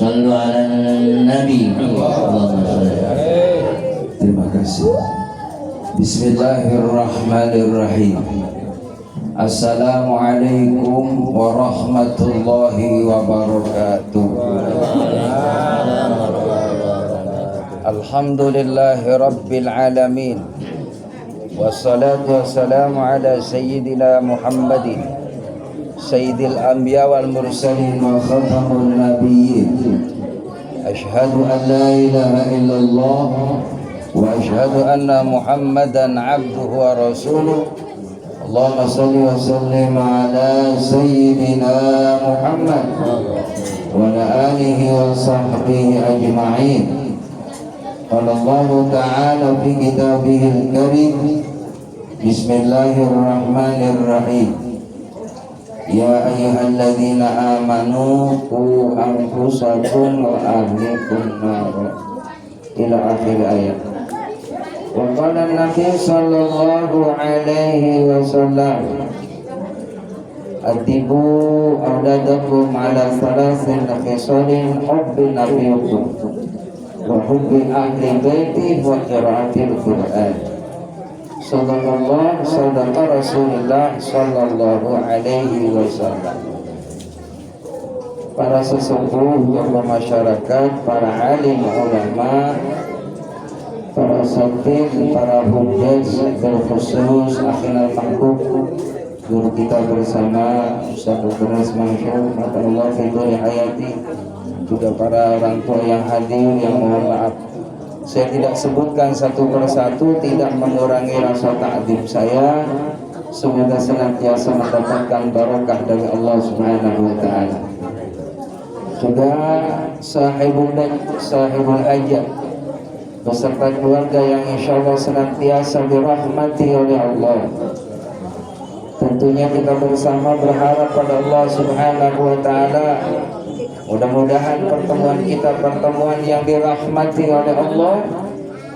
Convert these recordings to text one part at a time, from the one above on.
Sallu ala nabi. Allahumma shalli. Terima kasih. Bismillahirrahmanirrahim. Assalamualaikum warahmatullahi wabarakatuh. Alhamdulillahi rabbil alamin. Wassalatu wassalamu ala sayyidina Muhammadin sayyidil anbiya wal mursalin wa khatamun nabiyyin. Ashhadu an la ilaha illallah wa ashhadu anna Muhammadan abduhu wa rasuluh. Allahumma salli wa sallim ala sayyidina Muhammad wa ala alihi wa sahbihi ajma'in. Qala Allah ta'ala fi kitabihil karim. Bismillahirrahmanirrahim. Ya ayyuhalladzina amanu qu anfusakum wa ahlikum nar. Ila akhir ayat. Wa qala Nabi sallallahu alaihi wasallam, atibu awladakum ala thalathin khisalin hubbi nabiyikum wa hubbi ahli baiti wa qiraatil Qur'an. Sadaqallah, sadaqa Rasulullah sallallahu alaihi wasallam. Para sesepuh tokoh masyarakat, para alim ulama, para satib, para hujjaj, berkhusus akhirul mahbub guru kita bersama Ustaz Dr. Mansur Allah fidul hayati, juga para orang tua yang hadir yang mohon maaf saya tidak sebutkan satu persatu, tidak mengurangi rasa ta'zim saya. Semoga senantiasa mendapatkan barokah dari Allah Subhanahu wa taala. Juga sahibul bait, sahibul hajat beserta keluarga yang insyaallah senantiasa dirahmati oleh Allah. Tentunya kita bersama berharap pada Allah Subhanahu wa taala, mudah-mudahan pertemuan kita pertemuan yang dirahmati oleh Allah,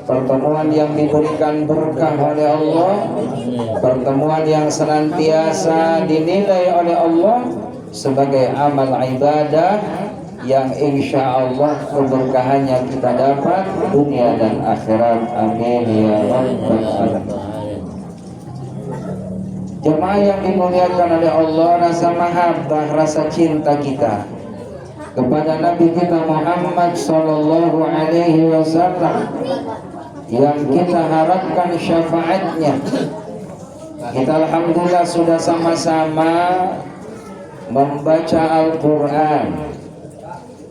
pertemuan yang diberikan berkah oleh Allah, pertemuan yang senantiasa dinilai oleh Allah sebagai amal ibadah yang insya Allah keberkahannya kita dapat dunia dan akhirat. Amin ya rabbal alamin. Jemaah yang dimuliakan oleh Allah, rasa mahabbah, rasa cinta kita kepada Nabi kita Muhammad sallallahu alaihi wasallam yang kita harapkan syafaatnya. Kita alhamdulillah sudah sama-sama membaca Al-Quran,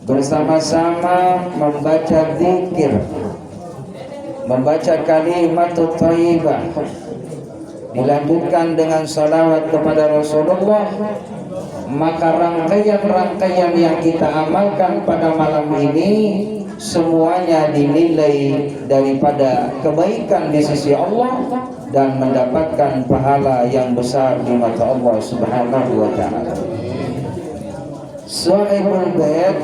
bersama-sama membaca zikir, membaca kalimatut thayyibah, dilanjutkan dengan salawat kepada Rasulullah. Maka rangkaian-rangkaian yang kita amalkan pada malam ini semuanya dinilai daripada kebaikan di sisi Allah dan mendapatkan pahala yang besar di mata Allah Subhanahu wa taala. Sahibul bait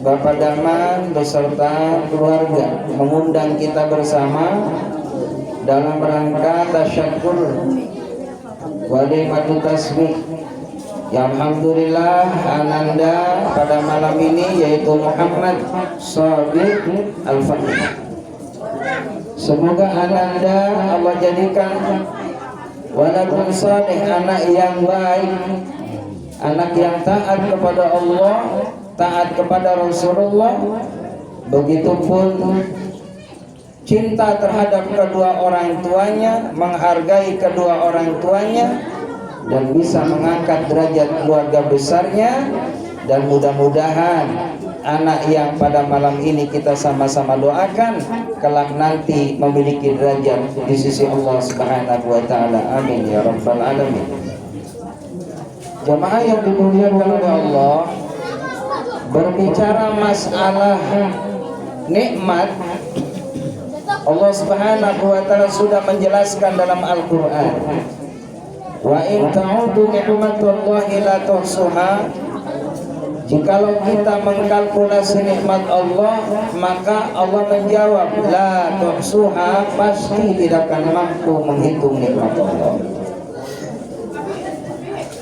Bapak Daman beserta keluarga mengundang kita bersama dalam rangka tasyakkur walimatul tasbih. Ya alhamdulillah ananda pada malam ini yaitu Muhammad Shabiq Al-Fatih. Semoga ananda Allah jadikan waladun salih, anak yang baik, anak yang taat kepada Allah, taat kepada Rasulullah, begitupun cinta terhadap kedua orang tuanya, menghargai kedua orang tuanya, dan bisa mengangkat derajat keluarga besarnya. Dan mudah-mudahan anak yang pada malam ini kita sama-sama doakan kelak nanti memiliki derajat di sisi Allah Subhanahu wa taala. Amin ya rabbal alamin. Jemaah yang dimuliakan oleh Allah, berbicara masalah nikmat, Allah Subhanahu wa taala sudah menjelaskan dalam Al-Qur'an, wa in ta'udu ni'matallahi la tuhsuha. Jikalau kita mengkalkulasi nikmat Allah, maka Allah menjawab la tuhsuha, pasti tidak akan mampu menghitung nikmat Allah.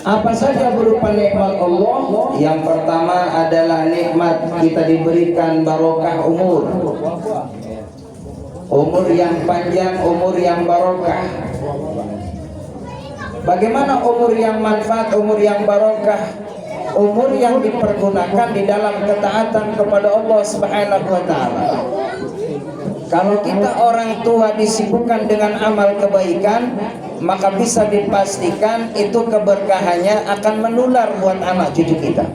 Apa saja berupa nikmat Allah? Yang pertama adalah nikmat kita diberikan barokah umur. Umur yang panjang, umur yang barokah. Bagaimana umur yang manfaat, umur yang barokah? Umur yang dipergunakan di dalam ketaatan kepada Allah Subhanahu wa taala. Kalau kita orang tua disibukkan dengan amal kebaikan, maka bisa dipastikan itu keberkahannya akan menular buat anak cucu kita.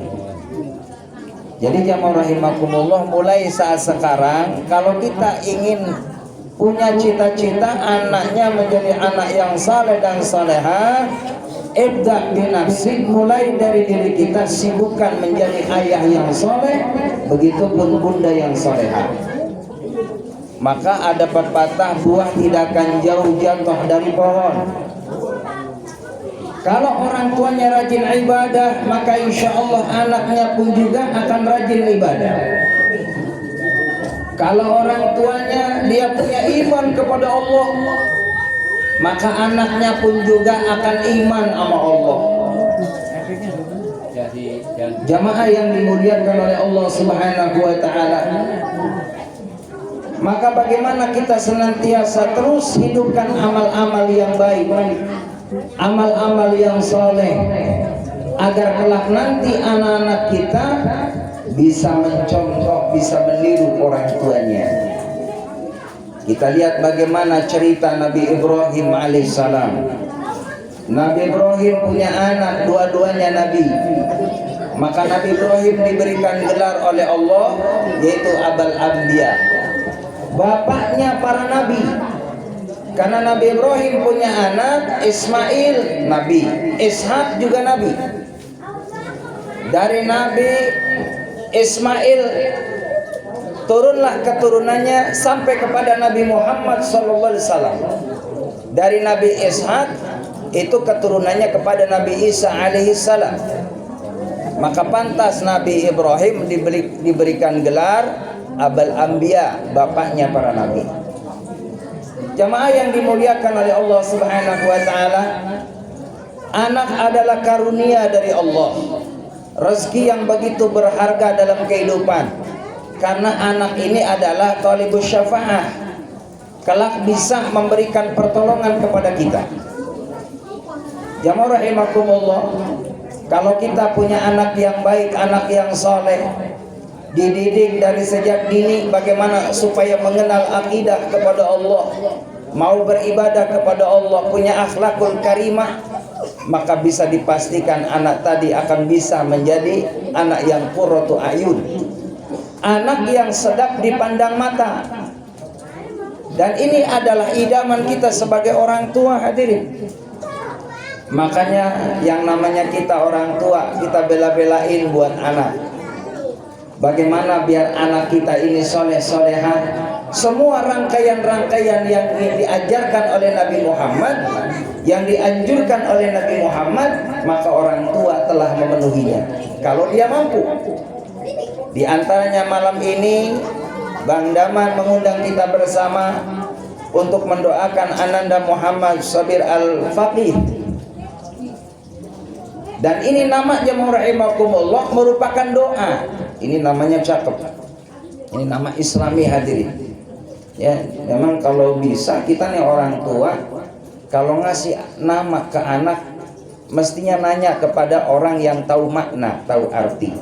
Jadi jamaah rahimakumullah, mulai saat sekarang kalau kita ingin punya cita-cita anaknya menjadi anak yang saleh dan salehah, ibda binafsik, mulai dari diri kita, sibukkan menjadi ayah yang saleh, begitupun bunda yang salehah. Maka ada pepatah, buah tidak akan jauh jatuh dari pohon. Kalau orang tuanya rajin ibadah, maka insya Allah anaknya pun juga akan rajin ibadah. Kalau orang tuanya dia punya iman kepada Allah, maka anaknya pun juga akan iman sama Allah. Jamaah yang dimuliakan oleh Allah Subhanahu wa taala, maka bagaimana kita senantiasa terus hidupkan amal-amal yang baik, amal-amal yang soleh, agar kelak nanti anak-anak kita bisa mencontoh, bisa meniru orang tuanya. Kita lihat bagaimana cerita Nabi Ibrahim alaihissalam. Nabi Ibrahim punya anak, dua-duanya Nabi. Maka Nabi Ibrahim diberikan gelar oleh Allah, yaitu Abul Anbiya, bapaknya para nabi. Karena Nabi Ibrahim punya anak Ismail, nabi, Ishak juga nabi. Dari Nabi Ismail turunlah keturunannya sampai kepada Nabi Muhammad SAW. Dari Nabi Ishak itu keturunannya kepada Nabi Isa alaihissalam. Maka pantas Nabi Ibrahim diberikan gelar Abul Anbiya, bapaknya para nabi. Jamaah yang dimuliakan oleh Allah Subhanahu wa taala, anak adalah karunia dari Allah, rezeki yang begitu berharga dalam kehidupan. Karena anak ini adalah talibus syafa'ah, kelak bisa memberikan pertolongan kepada kita. Jamaah rahimakumullah, kalau kita punya anak yang baik, anak yang soleh, dididik dari sejak dini bagaimana supaya mengenal akidah kepada Allah, mau beribadah kepada Allah, punya akhlakul karimah, maka bisa dipastikan anak tadi akan bisa menjadi anak yang qurratu ayun, anak yang sedap dipandang mata. Dan ini adalah idaman kita sebagai orang tua, hadirin. Makanya yang namanya kita orang tua, kita bela-belain buat anak. Bagaimana biar anak kita ini soleh-solehah. Semua rangkaian-rangkaian yang diajarkan oleh Nabi Muhammad, yang dianjurkan oleh Nabi Muhammad, maka orang tua telah memenuhinya kalau dia mampu. Di antaranya malam ini Bang Daman mengundang kita bersama untuk mendoakan Ananda Muhammad Sabir Al-Faqih. Dan ini nama jamaah rahimakumullah merupakan doa. Ini namanya cakep. Ini nama Islami, hadirin. Ya, memang kalau bisa kita nih orang tua, kalau ngasih nama ke anak, mestinya nanya kepada orang yang tahu makna, tahu arti.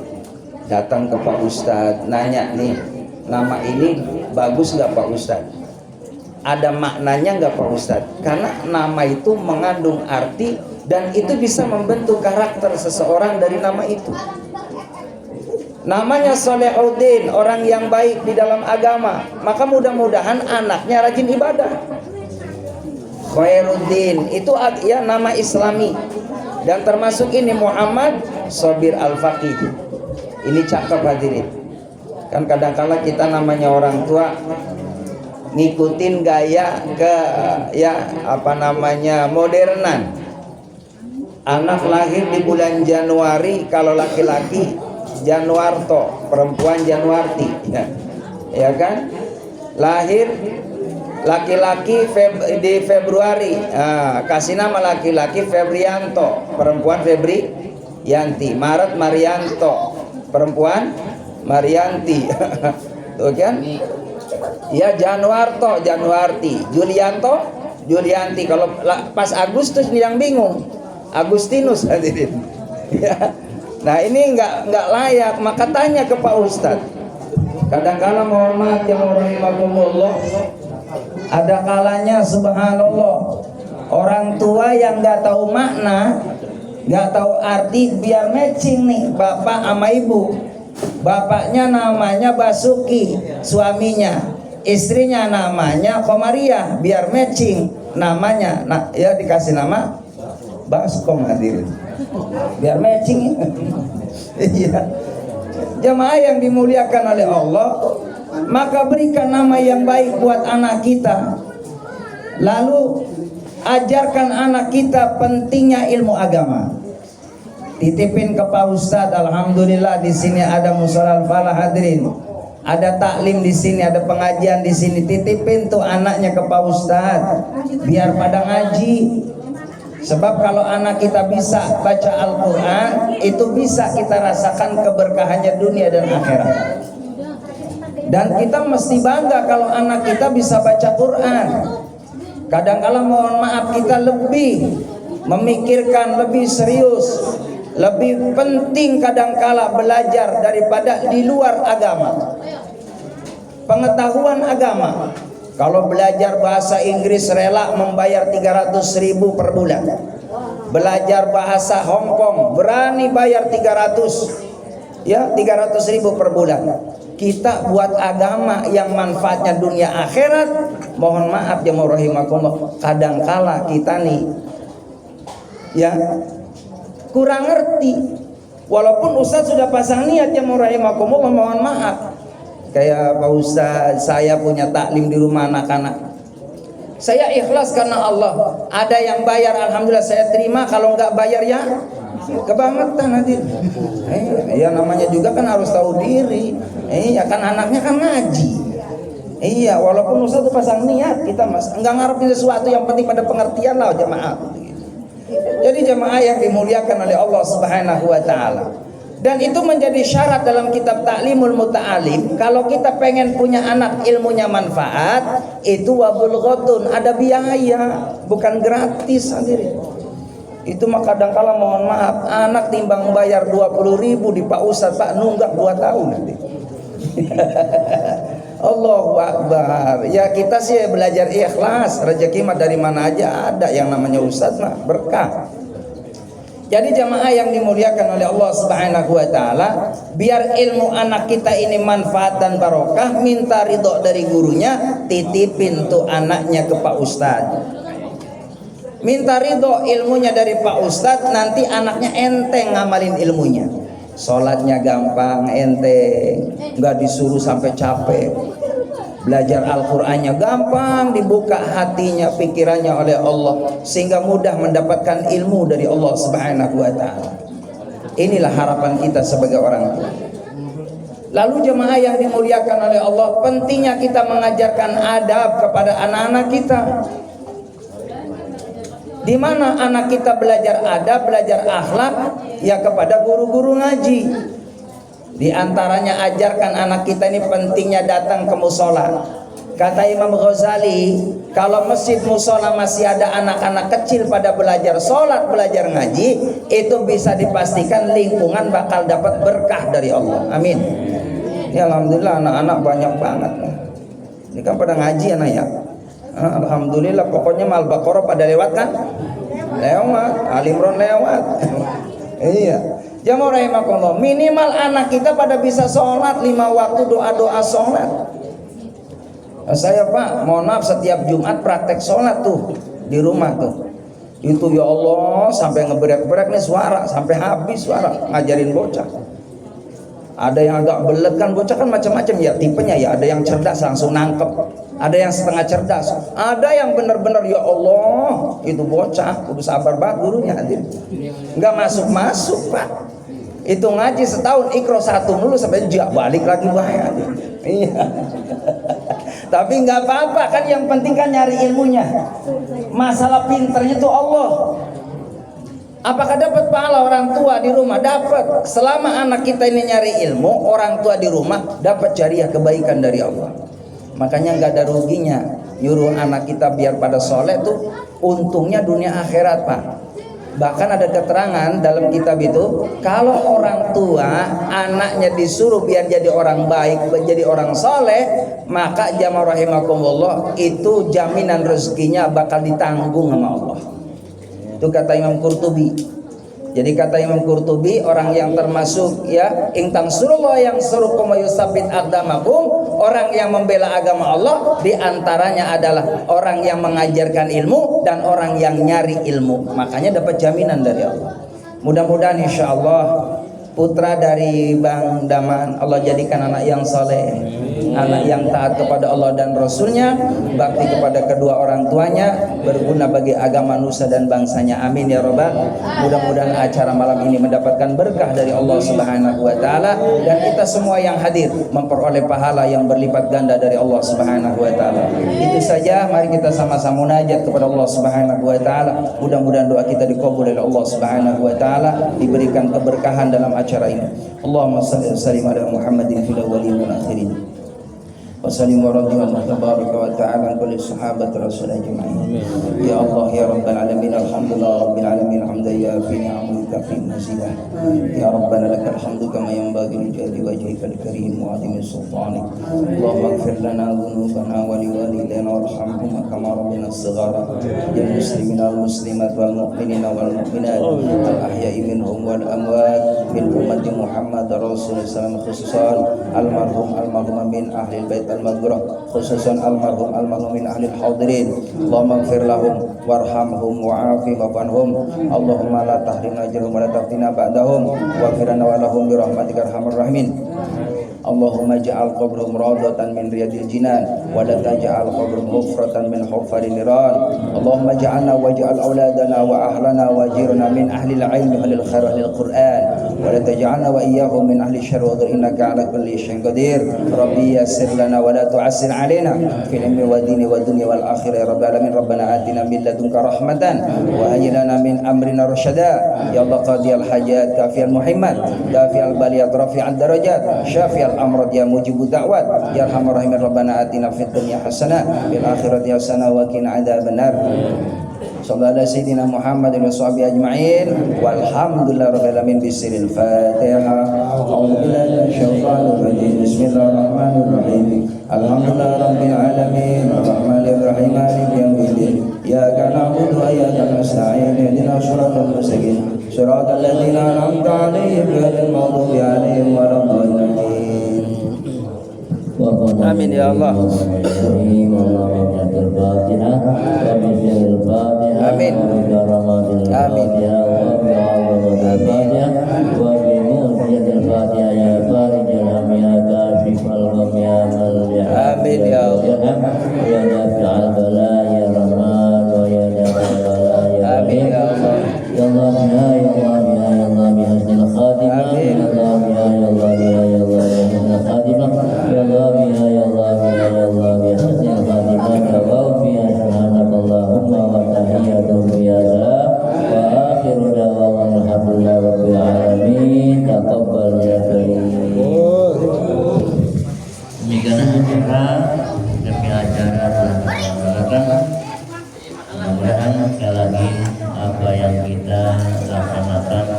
Datang ke Pak Ustadz, nanya nih, nama ini bagus nggak Pak Ustadz? Ada maknanya nggak Pak Ustadz? Karena nama itu mengandung arti dan itu bisa membentuk karakter seseorang dari nama itu. Namanya Solehuddin, orang yang baik di dalam agama, maka mudah-mudahan anaknya rajin ibadah. Khairuddin itu ya nama Islami, dan termasuk ini Muhammad Sabir Al-Faqih. Ini cakep, hadirin. Kan kadang-kala kita namanya orang tua ngikutin gaya ke modernan. Anak lahir di bulan Januari, kalau laki-laki Januarto, perempuan Januarti, ya kan? Lahir laki-laki di Februari, kasih nama laki-laki Febrianto, perempuan Febriyanti. Maret Marianto, perempuan Marianti. Tuh kan? Ya, Januarto, Januarti. Julianto, Julianti. Kalau pas Agustus nih yang bingung, Agustinus. Ya. Nah, ini nggak layak. Maka tanya ke Pak Ustadz. Kadang-kala mohon maaf ya rahimakumullah, ada kalanya subhanallah orang tua yang nggak tahu makna, nggak tahu arti, biar matching nih bapak sama ibu. Bapaknya namanya Basuki, suaminya, istrinya namanya Komariah, biar matching namanya. Nah, ya dikasih nama Baskom hadirin, biar matching. Iya. Jamaah yang dimuliakan oleh Allah, maka berikan nama yang baik buat anak kita. Lalu ajarkan anak kita pentingnya ilmu agama. Titipin ke Pak Ustadz. Alhamdulillah di sini ada musola al-falah hadirin. Ada taklim di sini, ada pengajian di sini. Titipin tuh anaknya ke Pak Ustadz biar pada ngaji. Sebab kalau anak kita bisa baca Al-Quran, itu bisa kita rasakan keberkahannya dunia dan akhirat. Dan kita mesti bangga kalau anak kita bisa baca Quran. Kadang-kala mohon maaf kita lebih memikirkan, lebih serius, lebih penting kadang-kala belajar daripada di luar agama. Pengetahuan agama. Kalau belajar bahasa Inggris rela membayar 300.000 per bulan. Belajar bahasa Hong Kong berani bayar 300, ya 300.000 per bulan. Kita buat agama yang manfaatnya dunia akhirat, mohon maaf ya rahimakumullah, kadangkala kita nih ya kurang ngerti. Walaupun Ustaz sudah pasang niat ya rahimakumullah, mohon maaf. Kayak Pak Ustaz, saya punya taklim di rumah anak-anak. Saya ikhlas karena Allah. Ada yang bayar, alhamdulillah saya terima. Kalau nggak bayar ya kebangetan nanti. Ya namanya juga kan harus tahu diri. Iya kan anaknya kan ngaji. Iya, walaupun Ustaz itu pasang niat, kita mas nggak ngarepin sesuatu, yang penting pada pengertian lah jemaah. Jadi jemaah yang dimuliakan oleh Allah Subhanahu wa taala. Dan itu menjadi syarat dalam kitab Ta'limul Muta'alim. Kalau kita pengen punya anak ilmunya manfaat, itu wabul ghotun, ada biaya, bukan gratis sendiri. Itu mah kadang-kala mohon maaf, anak timbang bayar 20.000 di Pak Ustadz, Pak nunggak 2 tahun nanti. Allahu Akbar. Ya kita sih belajar ikhlas, rezeki mah dari mana aja ada, yang namanya Ustadz mah berkah. Jadi jamaah yang dimuliakan oleh Allah Subhanahu wa taala, biar ilmu anak kita ini manfaat dan barokah, minta ridho dari gurunya, titipin tuh anaknya ke Pak Ustadz. Minta ridho ilmunya dari Pak Ustadz, nanti anaknya enteng ngamalin ilmunya. Sholatnya gampang, enteng, nggak disuruh sampai capek. Belajar Al-Qur'annya gampang, dibuka hatinya, pikirannya oleh Allah, sehingga mudah mendapatkan ilmu dari Allah Subhanahu wa ta'ala. Inilah harapan kita sebagai orang tua. Lalu jemaah yang dimuliakan oleh Allah, pentingnya kita mengajarkan adab kepada anak-anak kita. Di mana anak kita belajar adab, belajar akhlak, ya kepada guru-guru ngaji. Di antaranya ajarkan anak kita ini pentingnya datang ke musola. Kata Imam Ghazali, kalau masjid musola masih ada anak-anak kecil pada belajar sholat, belajar ngaji, itu bisa dipastikan lingkungan bakal dapat berkah dari Allah. Amin. Ya alhamdulillah anak-anak banyak banget. Ini kan pada ngaji anak ya. Alhamdulillah, pokoknya Al-Baqarah pada lewat kan? Lewat, Ali Imran lewat. Iya. Jamaah rahimakumullah, minimal anak kita pada bisa sholat 5 waktu, doa-doa sholat. Saya Pak, mohon maaf, setiap Jumat praktek sholat tuh di rumah tuh. Itu ya Allah sampai ngebrek-brek nih suara, sampai habis suara ngajarin bocah. Ada yang agak belet kan, bocah kan macam-macam ya tipenya ya. Ada yang cerdas langsung nangkep, ada yang setengah cerdas, ada yang benar-benar ya Allah itu bocah kudu sabar banget gurunya, nggak masuk Pak. Itu ngaji setahun Iqra 1 dulu sampai jak balik lagi bahaya. Iya. Tapi nggak apa-apa kan, yang penting kan nyari ilmunya. Masalah pinternya tuh Allah. Apakah dapat pahala orang tua di rumah? Dapat. Selama anak kita ini nyari ilmu, orang tua di rumah dapat jariah kebaikan dari Allah. Makanya nggak ada ruginya nyuruh anak kita biar pada soleh tuh, untungnya dunia akhirat Pak. Bahkan ada keterangan dalam kitab itu, kalau orang tua anaknya disuruh biar jadi orang baik, jadi orang soleh, maka jamaah rahimakumullah, itu jaminan rezekinya bakal ditanggung sama Allah. Itu kata Imam Qurtubi. Jadi kata Imam Qurtubi, orang yang termasuk ya ingtang surullah yang surukum yusabit aqdamakum, orang yang membela agama Allah diantaranya adalah orang yang mengajarkan ilmu dan orang yang nyari ilmu. Makanya dapat jaminan dari Allah. Mudah-mudahan insya Allah putra dari Bang Daman Allah jadikan anak yang soleh, anak yang taat kepada Allah dan Rasulnya, bakti kepada kedua orang tuanya, berguna bagi agama nusa dan bangsanya. Amin ya robbal. Mudah-mudahan acara malam ini mendapatkan berkah dari Allah Subhanahu wa taala, dan kita semua yang hadir memperoleh pahala yang berlipat ganda dari Allah Subhanahu wa taala. Itu saja, mari kita sama-sama munajat kepada Allah Subhanahu wa taala. Mudah-mudahan doa kita dikabul oleh Allah Subhanahu wa taala, diberikan keberkahan dalam acara ini. Allahumma salli wa sallim ala Muhammadin fil awwalin wal akhirin. Wa sallim wa radhiyallahu tabaraka wa ta'ala an kulli sahabat rasul ajma'in. Ya Allah ya rabbal alamin, alhamdulillah rabbil alamin, hamdan yafi ni'amika fi mazidah. Ya rabbana lakal hamdu kama yanbaghi li jalali wajhikal karim wa 'azimi sultanik. Allahumma ighfir lana dhunubana wa liwalidayna warhamhum kama rabbana shighara. Ya muslimina wal muslimat wal mu'minina wal mu'minat al ahya'i minhum wal amwat min ummati Muhammad Rasulullah sallallahu alaihi wasallam, almarhum min ahli bait al-maghfirah, khususan almarhum min ahli al-hadirin. Allahumma ighfir lahum warhamhum wa'afi wa'anhum. Allahumma la tahrimna ajrahum wa la taftina ba'dahum wa firana wa lahum bi rahmatika arhamar rahimin. Allahumma ja'al qabrahum rawdatan min riyadil jinan wa la taj'al qabrahum hufratan min hufarin niran. Allahumma ja'alna wa ja'al auladana wa ahlana wa jirna min ahli al-ilmi wal khair wal Qur'an wa la taj'alna wa iyyahum min ahli syarr wa dhur innaka 'ala kulli syai'in qadir. Rabbi yassir lana wa la tu'assir 'alaina fil ilmi wa dini wa dunya wal akhirah ya rabbal alamin. Rabbana atina min ladunka rahmatan wa hayyi lana min amrina rasyada. Ya Allah qadiyal hajat, kafiyal muhimmat, dafiyal baliyat, rafi'ad darajat, syafiyal amrad, ya mujibu da'wat, ya arhamar rahimin. Rabbana atina fid dunya hasanah fil akhirati hasanah wa qina adzabannar. Sallallahu alaihi sayyidina Muhammadin wa sahbihi ajma'in walhamdulillahi rabbil alamin. Bismillahil Fatihah. A'udzu billahi minasyaitonir rajim. Bismillahirrahmanirrahim. Alhamdulillahi rabbil alamin arrahmanir rahim maliki yaumiddin. Iyyaka na'budu wa iyyaka nasta'in. Ihdinas siratal mustaqim. Siratal ladzina an'amta 'alaihim ghairil maghdubi 'alaihim waladdallin. Amin ya Allah. Amin. Amin. Amin.